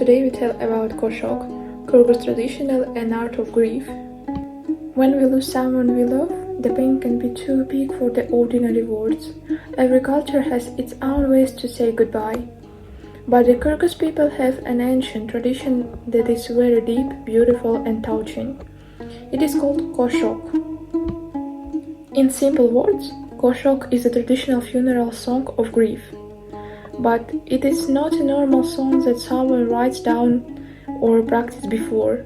Today we tell about Koshok, Kyrgyz traditional and art of grief. When we lose someone we love, the pain can be too big for the ordinary words. Every culture has its own ways to say goodbye. But the Kyrgyz people have an ancient tradition that is very deep, beautiful and touching. It is called Koshok. In simple words, Koshok is a traditional funeral song of grief. But it is not a normal song that someone writes down or practiced before.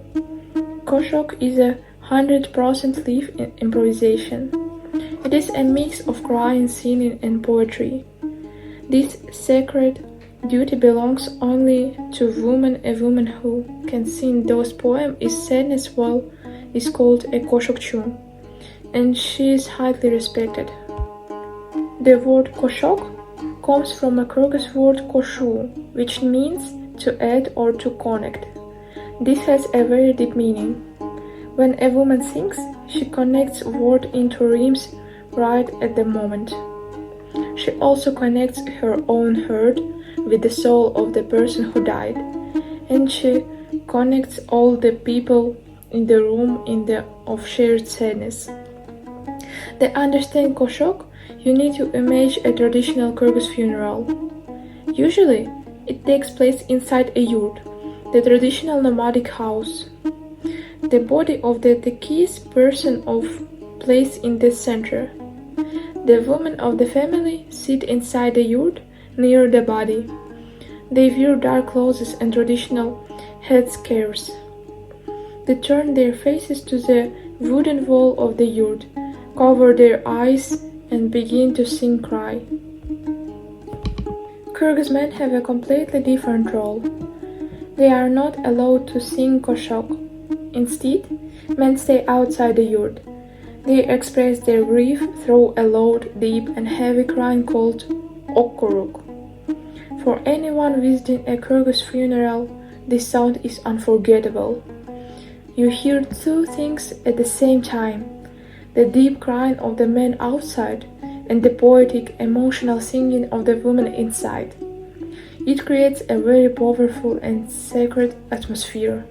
Koshok is a 100% live improvisation. It is a mix of crying, singing and poetry. This sacred duty belongs only to woman. A woman who can sing those poems is sadness well is called a Koshokchu, and she is highly respected. The word Koshok comes from a Kyrgyz word koshu, which means to add or to connect. This has a very deep meaning. When a woman sings, she connects word into rhymes right at the moment. She also connects her own heart with the soul of the person who died, and she connects all the people in the room of shared sadness. To understand Koshok, you need to imagine a traditional Kyrgyz funeral. Usually, it takes place inside a yurt, the traditional nomadic house. The body of the deceased person is placed in the center. The women of the family sit inside the yurt near the body. They wear dark clothes and traditional headscarves. They turn their faces to the wooden wall of the yurt, cover their eyes and begin to sing cry. Kyrgyz men have a completely different role. They are not allowed to sing Koshok. Instead, men stay outside the yurt. They express their grief through a loud, deep and heavy crying called okkuruk. For anyone visiting a Kyrgyz funeral, this sound is unforgettable. You hear two things at the same time: the deep crying of the men outside and the poetic, emotional singing of the women inside. It creates a very powerful and sacred atmosphere.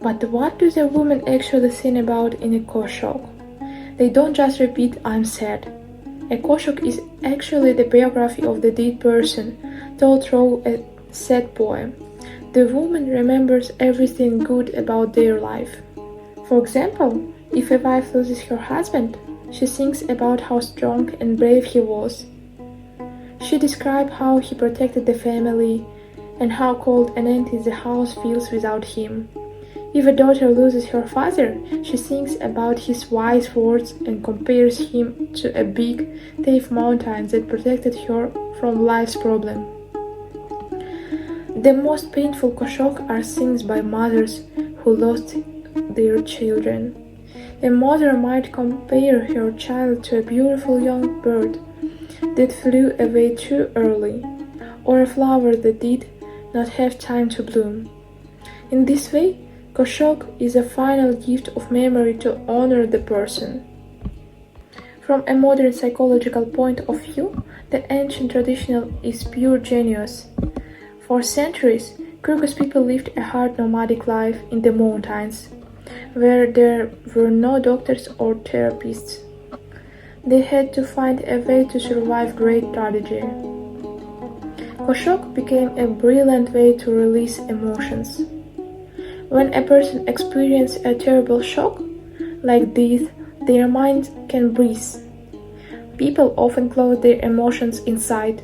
But what do the women actually sing about in a Koshok? They don't just repeat "I'm sad." A Koshok is actually the biography of the dead person, told through a sad poem. The woman remembers everything good about their life. For example, if a wife loses her husband, she sings about how strong and brave he was. She describes how he protected the family and how cold and empty the house feels without him. If a daughter loses her father, she sings about his wise words and compares him to a big, tough mountain that protected her from life's problem. The most painful Koshok are sings by mothers who lost their children. A mother might compare her child to a beautiful young bird that flew away too early, or a flower that did not have time to bloom. In this way, Koshok is a final gift of memory to honor the person. From a modern psychological point of view, the ancient tradition is pure genius. For centuries, Kyrgyz people lived a hard nomadic life in the mountains, where there were no doctors or therapists. They had to find a way to survive great tragedy. Koshok became a brilliant way to release emotions. When a person experiences a terrible shock, like death, their mind can breathe. People often close their emotions inside,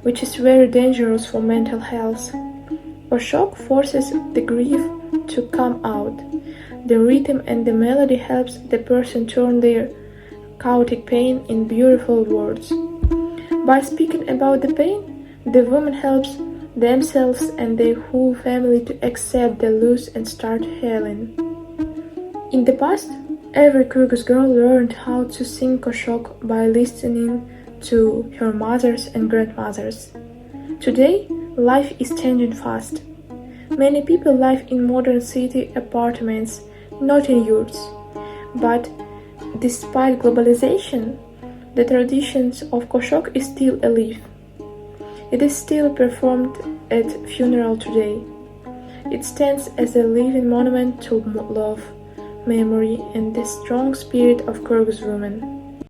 which is very dangerous for mental health. Koshok forces the grief to come out. The rhythm and the melody helps the person turn their chaotic pain in beautiful words. By speaking about the pain, the woman helps themselves and their whole family to accept the loss and start healing. In the past, every Kyrgyz girl learned how to sing Koshok by listening to her mothers and grandmothers. Today, life is changing fast. Many people live in modern city apartments, not in yurts. But despite globalization, the traditions of Koshok is still alive. It is still performed at funeral today. It stands as a living monument to love, memory, and the strong spirit of Kyrgyz women.